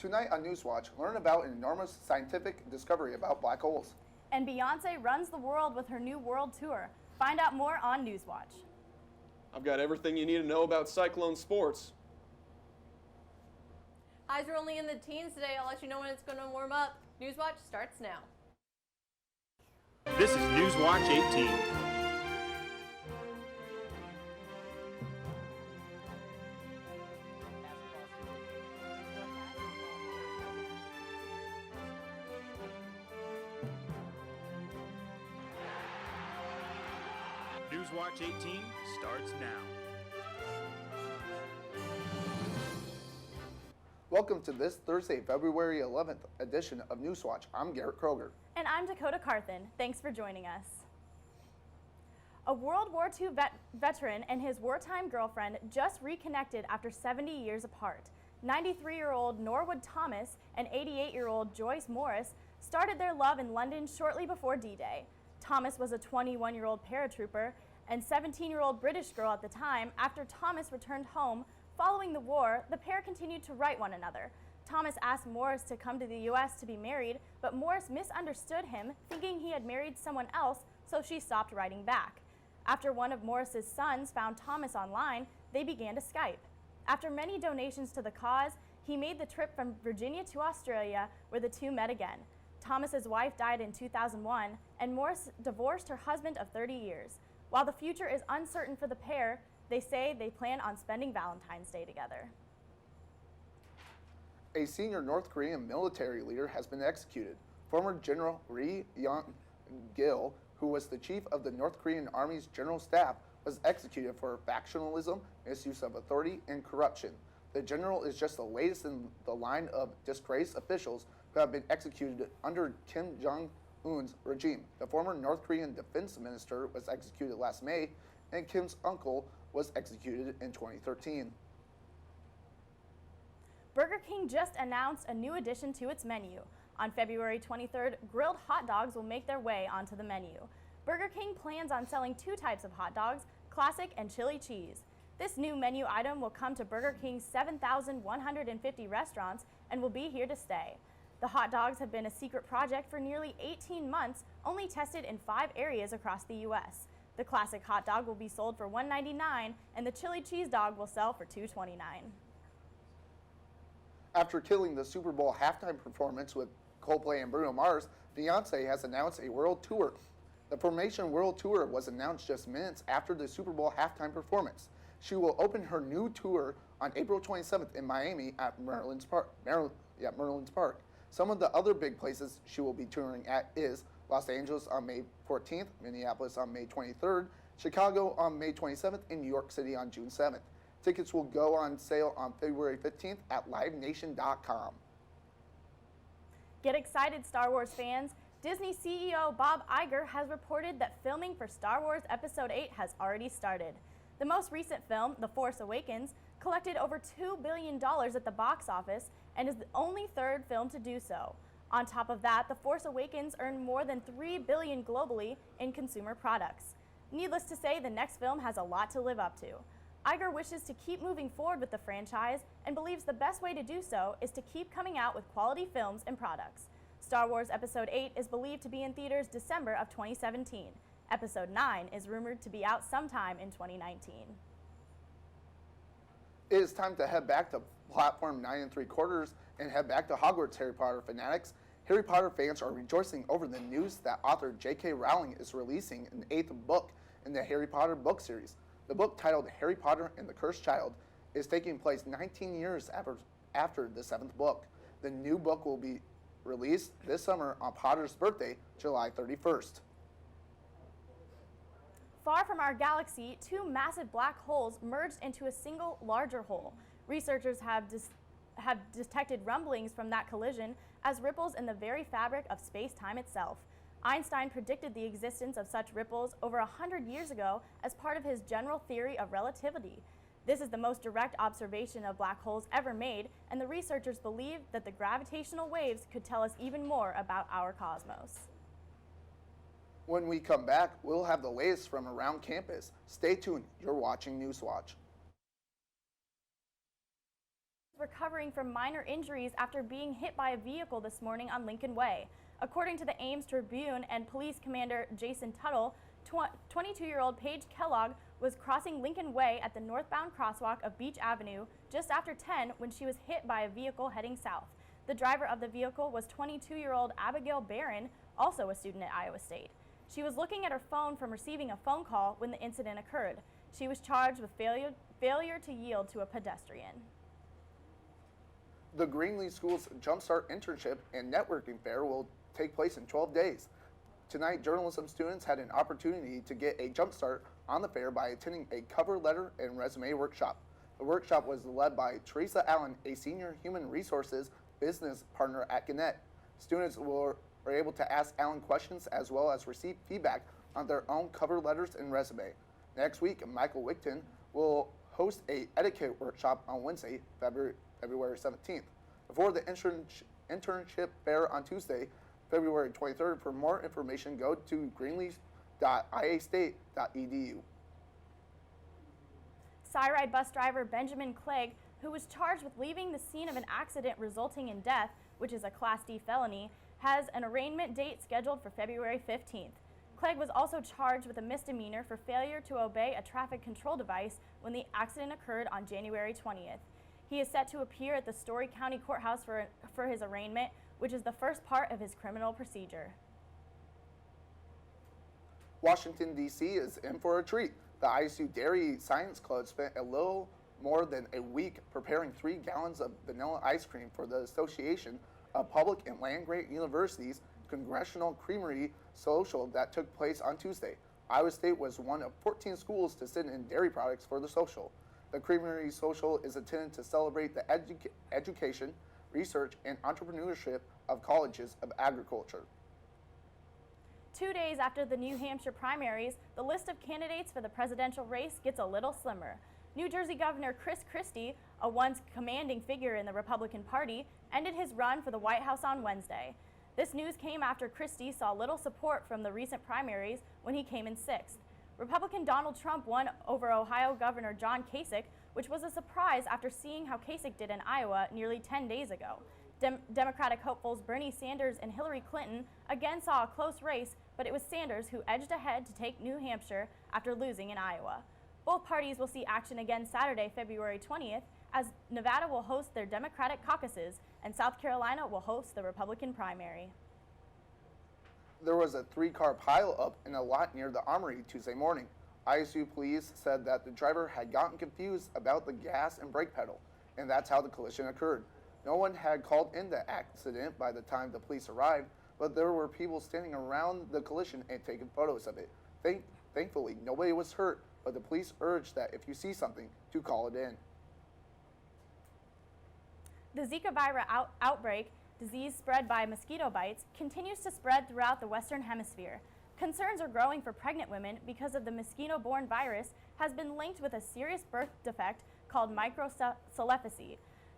Tonight on Newswatch, learn about an enormous scientific discovery about black holes. And Beyonce runs the world with her new world tour. Find out more on Newswatch. I've got everything you need to know about Cyclone sports. Highs are only in the teens today. I'll let you know when it's going to warm up. Newswatch starts now. This is Newswatch 18. Newswatch 18 starts now. Welcome to this Thursday, February 11th edition of Newswatch. I'm Garrett Kroeger. And I'm Dakota Karthan. Thanks for joining us. A World War II veteran and his wartime girlfriend just reconnected after 70 years apart. 93-year-old Norwood Thomas and 88-year-old Joyce Morris started their love in London shortly before D-Day. Thomas was a 21-year-old paratrooper and 17-year-old British girl at the time. After Thomas returned home following the war, the pair continued to write one another. Thomas asked Morris to come to the U.S. to be married, but Morris misunderstood him, thinking he had married someone else, so she stopped writing back. After one of Morris's sons found Thomas online, they began to Skype. After many donations to the cause, he made the trip from Virginia to Australia, where the two met again. Thomas's wife died in 2001, and Morris divorced her husband of 30 years. While the future is uncertain for the pair, they say they plan on spending Valentine's Day together. A senior North Korean military leader has been executed. Former General Ri Yong-gil, who was the chief of the North Korean Army's General Staff, was executed for factionalism, misuse of authority, and corruption. The general is just the latest in the line of disgraced officials who have been executed under Kim Jong-un's regime. The former North Korean defense minister was executed last May, and Kim's uncle was executed in 2013. Burger King just announced a new addition to its menu. On February 23rd, grilled hot dogs will make their way onto the menu. Burger King plans on selling two types of hot dogs, classic and chili cheese. This new menu item will come to Burger King's 7,150 restaurants and will be here to stay. The hot dogs have been a secret project for nearly 18 months, only tested in 5 areas across the U.S. The classic hot dog will be sold for $1.99 and the chili cheese dog will sell for $2.29. After killing the Super Bowl halftime performance with Coldplay and Bruno Mars, Beyonce has announced a world tour. The Formation World Tour was announced just minutes after the Super Bowl halftime performance. She will open her new tour on April 27th in Miami at Merlin's Park. Some of the other big places she will be touring at is Los Angeles on May 14th, Minneapolis on May 23rd, Chicago on May 27th, and New York City on June 7th. Tickets will go on sale on February 15th at livenation.com. Get excited, Star Wars fans! Disney CEO Bob Iger has reported that filming for Star Wars Episode 8 has already started. The most recent film, The Force Awakens, collected over $2 billion at the box office and is the only third film to do so. On top of that, The Force Awakens earned more than $3 billion globally in consumer products. Needless to say, the next film has a lot to live up to. Iger wishes to keep moving forward with the franchise and believes the best way to do so is to keep coming out with quality films and products. Star Wars Episode 8 is believed to be in theaters December of 2017. Episode 9 is rumored to be out sometime in 2019. It is time to head back to platform 9 3/4 and head back to Hogwarts, Harry Potter fanatics. Harry Potter fans are rejoicing over the news that author J.K. Rowling is releasing an 8th book in the Harry Potter book series. The book, titled Harry Potter and the Cursed Child, is taking place 19 years after the 7th book. The new book will be released this summer on Potter's birthday, July 31st. Far from our galaxy, 2 massive black holes merged into a single larger hole. Researchers have detected rumblings from that collision as ripples in the very fabric of space-time itself. Einstein predicted the existence of such ripples over 100 years ago as part of his general theory of relativity. This is the most direct observation of black holes ever made, and the researchers believe that the gravitational waves could tell us even more about our cosmos. When we come back, we'll have the latest from around campus. Stay tuned. You're watching Newswatch. recovering from minor injuries after being hit by a vehicle this morning on Lincolnway. According to the Ames Tribune and Police Commander Jason Tuttle, 22-year-old Paige Kellogg was crossing Lincolnway at the northbound crosswalk of Beach Avenue just after 10 when she was hit by a vehicle heading south. The driver of the vehicle was 22-year-old Abigail Barron, also a student at Iowa State. She was looking at her phone from receiving a phone call when the incident occurred. She was charged with failure to yield to a pedestrian. The Greenlee School's Jumpstart Internship and Networking Fair will take place in 12 days. Tonight, journalism students had an opportunity to get a jumpstart on the fair by attending a cover letter and resume workshop. The workshop was led by Teresa Allen, a senior human resources business partner at Gannett. Students were able to ask Allen questions as well as receive feedback on their own cover letters and resume. Next week, Michael Wickton will host a etiquette workshop on Wednesday, February 17th. Before the internship fair on Tuesday, February 23rd. For more information, go to greenleaf.iastate.edu. Cyride bus driver Benjamin Clegg, who was charged with leaving the scene of an accident resulting in death, which is a Class D felony, has an arraignment date scheduled for February 15th. Clegg was also charged with a misdemeanor for failure to obey a traffic control device when the accident occurred on January 20th. He is set to appear at the Story County Courthouse for his arraignment, which is the first part of his criminal procedure. Washington, D.C. is in for a treat. The ISU Dairy Science Club spent a little more than a week preparing 3 gallons of vanilla ice cream for the Association of Public and Land-Grant Universities Congressional Creamery Social that took place on Tuesday. Iowa State was one of 14 schools to send in dairy products for the social. The Creamery Social is intended to celebrate the education, research, and entrepreneurship of colleges of agriculture. 2 days after the New Hampshire primaries, the list of candidates for the presidential race gets a little slimmer. New Jersey Governor Chris Christie, a once commanding figure in the Republican Party, ended his run for the White House on Wednesday. This news came after Christie saw little support from the recent primaries when he came in 6th. Republican Donald Trump won over Ohio Governor John Kasich, which was a surprise after seeing how Kasich did in Iowa nearly 10 days ago. Democratic hopefuls Bernie Sanders and Hillary Clinton again saw a close race, but it was Sanders who edged ahead to take New Hampshire after losing in Iowa. Both parties will see action again Saturday, February 20th, as Nevada will host their Democratic caucuses and South Carolina will host the Republican primary. There was a 3-car pileup in a lot near the Armory Tuesday morning. ISU police said that the driver had gotten confused about the gas and brake pedal, and that's how the collision occurred. No one had called in the accident by the time the police arrived, but there were people standing around the collision and taking photos of it. Thankfully, nobody was hurt, but the police urged that if you see something, to call it in. The Zika virus outbreak, disease spread by mosquito bites, continues to spread throughout the Western Hemisphere. Concerns are growing for pregnant women because of the mosquito-borne virus has been linked with a serious birth defect called microcephaly,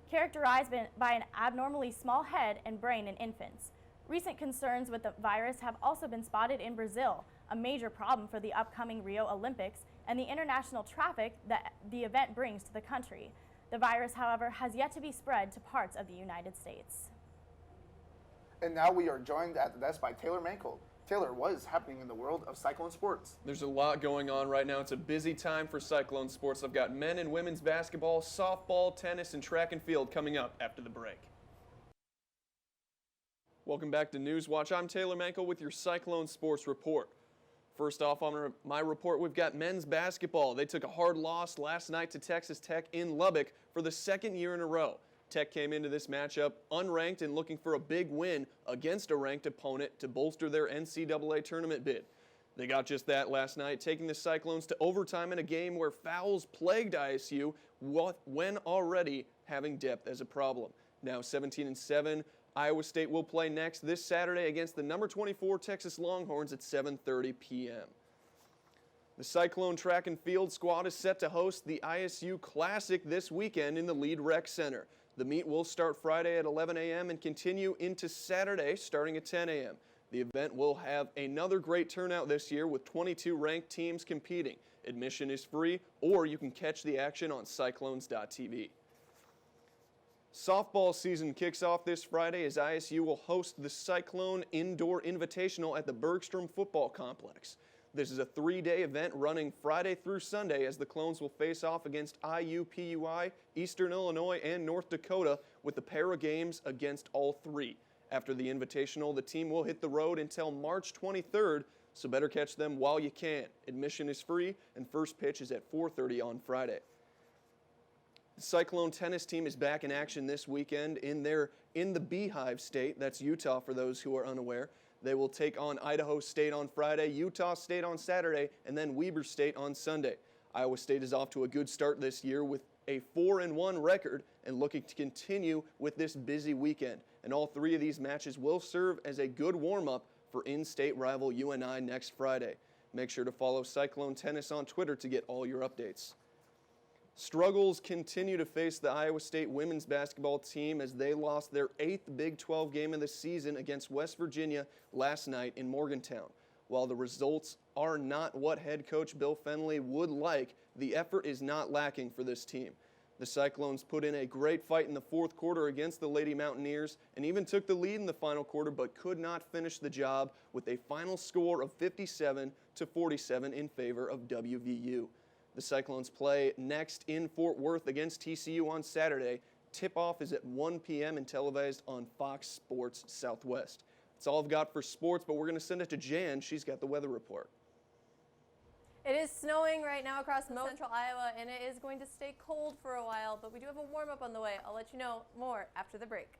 characterized by an abnormally small head and brain in infants. Recent concerns with the virus have also been spotted in Brazil, a major problem for the upcoming Rio Olympics and the international traffic that the event brings to the country. The virus, however, has yet to be spread to parts of the United States. And now we are joined at the desk by Taylor Mankle. Taylor, what is happening in the world of Cyclone sports? There's a lot going on right now. It's a busy time for Cyclone sports. I've got men and women's basketball, softball, tennis, and track and field coming up after the break. Welcome back to Newswatch. I'm Taylor Mankle with your Cyclone Sports Report. First off on my report, we've got men's basketball. They took a hard loss last night to Texas Tech in Lubbock for the 2nd year in a row. Tech came into this matchup unranked and looking for a big win against a ranked opponent to bolster their NCAA tournament bid. They got just that last night, taking the Cyclones to overtime in a game where fouls plagued ISU when already having depth as a problem. Now 17-7, Iowa State will play next this Saturday against the number 24 Texas Longhorns at 7:30 p.m. The Cyclone track and field squad is set to host the ISU Classic this weekend in the Lead Rec Center. The meet will start Friday at 11 a.m. and continue into Saturday starting at 10 a.m. The event will have another great turnout this year with 22 ranked teams competing. Admission is free, or you can catch the action on cyclones.tv. Softball season kicks off this Friday as ISU will host the Cyclone Indoor Invitational at the Bergstrom Football Complex. This is a 3-day event running Friday through Sunday as the Clones will face off against IUPUI, Eastern Illinois, and North Dakota with a pair of games against all three. After the Invitational, the team will hit the road until March 23rd, so better catch them while you can. Admission is free and first pitch is at 4:30 on Friday. The Cyclone tennis team is back in action this weekend in the Beehive State. That's Utah for those who are unaware. They will take on Idaho State on Friday, Utah State on Saturday, and then Weber State on Sunday. Iowa State is off to a good start this year with a 4-1 record and looking to continue with this busy weekend. And all three of these matches will serve as a good warm-up for in-state rival UNI next Friday. Make sure to follow Cyclone Tennis on Twitter to get all your updates. Struggles continue to face the Iowa State women's basketball team as they lost their 8th Big 12 game of the season against West Virginia last night in Morgantown. While the results are not what head coach Bill Fenley would like, the effort is not lacking for this team. The Cyclones put in a great fight in the fourth quarter against the Lady Mountaineers and even took the lead in the final quarter but could not finish the job with a final score of 57-47 in favor of WVU. The Cyclones play next in Fort Worth against TCU on Saturday. Tip-off is at 1 p.m. and televised on Fox Sports Southwest. That's all I've got for sports, but we're going to send it to Jan. She's got the weather report. It is snowing right now across central Iowa, and it is going to stay cold for a while, but we do have a warm-up on the way. I'll let you know more after the break.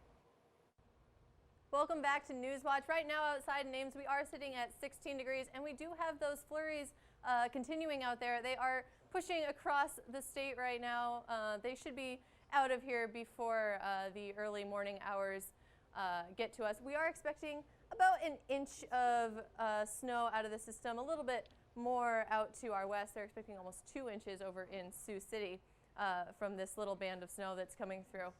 Welcome back to Newswatch. Right now outside in Ames, we are sitting at 16 degrees, and we do have those flurries continuing out there. They are pushing across the state right now. They should be out of here before the early morning hours get to us. We are expecting about an inch of snow out of the system, a little bit more out to our west. They're expecting almost 2 inches over in Sioux City from this little band of snow that's coming through.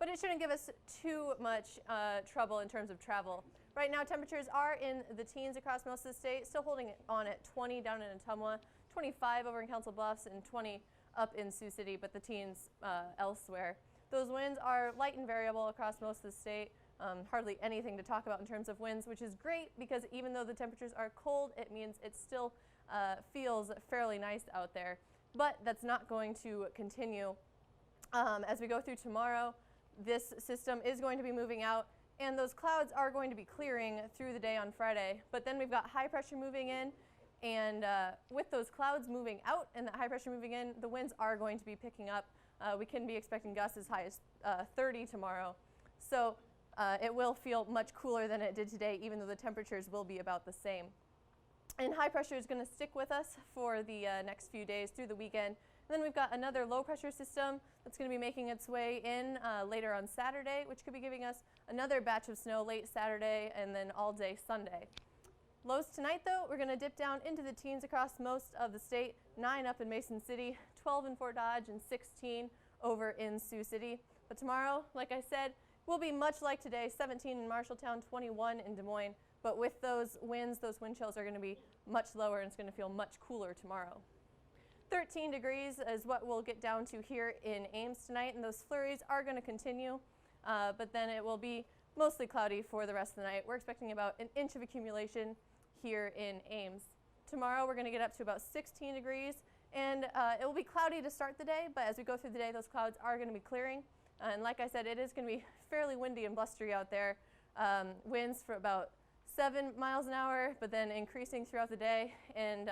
But it shouldn't give us too much trouble in terms of travel. Right now, temperatures are in the teens across most of the state, still holding it on at 20 down in Ottumwa, 25 over in Council Bluffs, and 20 up in Sioux City, but the teens elsewhere. Those winds are light and variable across most of the state. Hardly anything to talk about in terms of winds, which is great because even though the temperatures are cold, it means it still feels fairly nice out there. But that's not going to continue. As we go through tomorrow, this system is going to be moving out, and those clouds are going to be clearing through the day on Friday. But then we've got high pressure moving in, and with those clouds moving out and the high pressure moving in, the winds are going to be picking up. We can be expecting gusts as high as 30 tomorrow. So it will feel much cooler than it did today, even though the temperatures will be about the same. And high pressure is going to stick with us for the next few days through the weekend. And then we've got another low pressure system that's going to be making its way in later on Saturday, which could be giving us another batch of snow late Saturday and then all day Sunday. Lows tonight, though, we're going to dip down into the teens across most of the state. 9 up in Mason City, 12 in Fort Dodge, and 16 over in Sioux City. But tomorrow, like I said, will be much like today, 17 in Marshalltown, 21 in Des Moines. But with those winds, those wind chills are going to be much lower, and it's going to feel much cooler tomorrow. 13 degrees is what we'll get down to here in Ames tonight, and those flurries are going to continue, but then it will be mostly cloudy for the rest of the night. We're expecting about an inch of accumulation here in Ames. Tomorrow we're going to get up to about 16 degrees, and it will be cloudy to start the day, but as we go through the day, those clouds are going to be clearing. And like I said, it is going to be fairly windy and blustery out there. Winds for about 7 miles an hour, but then increasing throughout the day and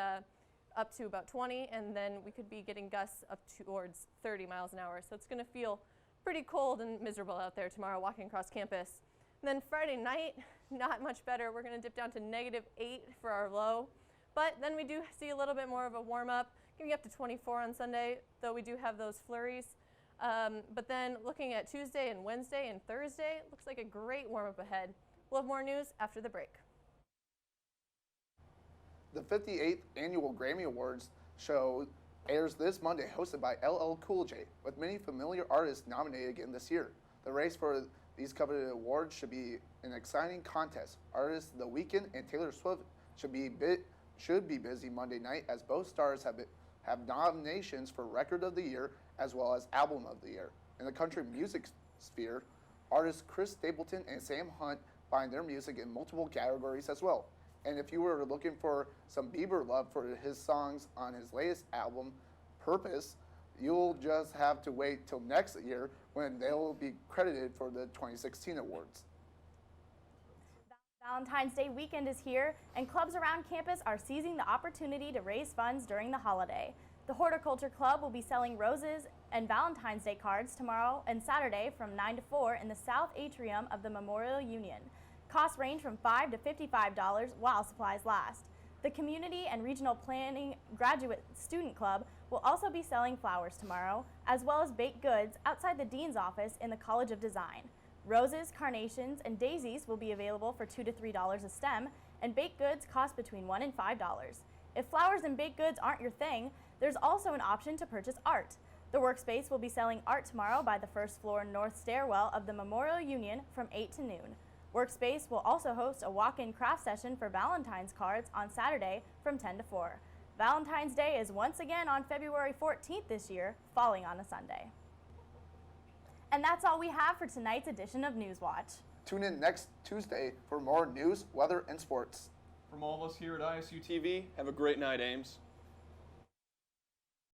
up to about 20, and then we could be getting gusts up towards 30 miles an hour. So it's going to feel pretty cold and miserable out there tomorrow walking across campus. And then Friday night, not much better. We're going to dip down to -8 for our low, but then we do see a little bit more of a warm up, getting up to 24 on Sunday, though we do have those flurries. But then looking at Tuesday and Wednesday and Thursday, it looks like a great warm up ahead. We'll have more news after the break. The 58th Annual Grammy Awards show airs this Monday, hosted by LL Cool J, with many familiar artists nominated again this year. The race for these coveted awards should be an exciting contest. Artists The Weeknd and Taylor Swift should be busy Monday night, as both stars have nominations for Record of the Year as well as Album of the Year. In the country music Hemisphere. Artists Chris Stapleton and Sam Hunt find their music in multiple categories as well. And if you were looking for some Bieber love for his songs on his latest album, Purpose, you'll just have to wait till next year when they'll be credited for the 2016 awards. Valentine's Day weekend is here, and clubs around campus are seizing the opportunity to raise funds during the holiday. The Horticulture Club will be selling roses and Valentine's Day cards tomorrow and Saturday from 9 to 4 in the South Atrium of the Memorial Union. Costs range from $5 to $55 while supplies last. The Community and Regional Planning Graduate Student Club will also be selling flowers tomorrow, as well as baked goods outside the Dean's office in the College of Design. Roses, carnations, and daisies will be available for $2 to $3 a stem, and baked goods cost between $1 and $5. If flowers and baked goods aren't your thing, there's also an option to purchase art. The Workspace will be selling art tomorrow by the first floor north stairwell of the Memorial Union from 8 to noon. Workspace will also host a walk-in craft session for Valentine's cards on Saturday from 10 to 4. Valentine's Day is once again on February 14th this year, falling on a Sunday. And that's all we have for tonight's edition of Newswatch. Tune in next Tuesday for more news, weather, and sports. From all of us here at ISUtv, have a great night, Ames.